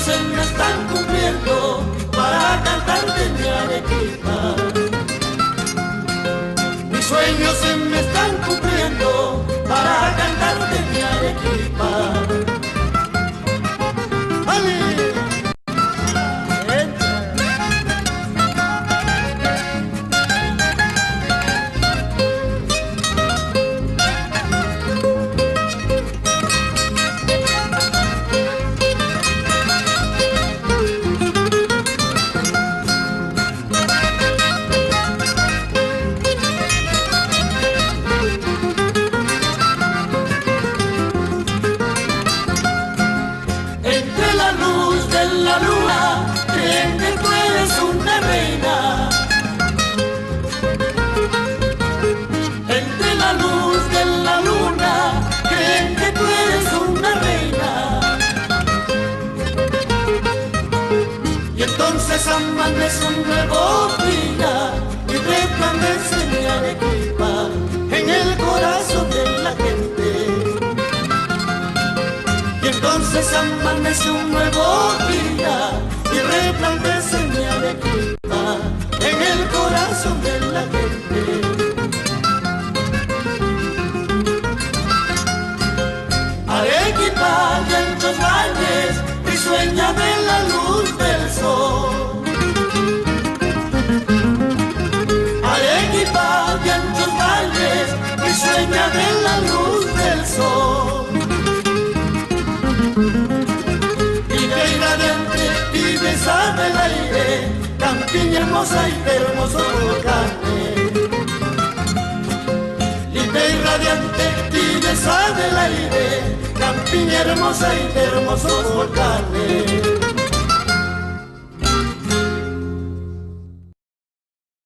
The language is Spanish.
se me están cumpliendo para cantarte mi Arequipa. Mis sueños se me están cumpliendo para cantarte mi Arequipa. La luna, creen que tú eres una reina. Entre la luz de la luna, creen que tú eres una reina. Y entonces amanece un nuevo día y resplandece mi Arequipa en el corazón de la gente. Y entonces amanece un nuevo día y resplandece mi Arequipa en el corazón de la gente. Arequipa de anchos valles, risueña de la luz del sol. Arequipa de anchos valles, risueña de la luz del sol. Besa del aire, campiña hermosa y hermoso volcán. Limpia y radiante, tibieza del aire, campiña hermosa y hermoso volcán.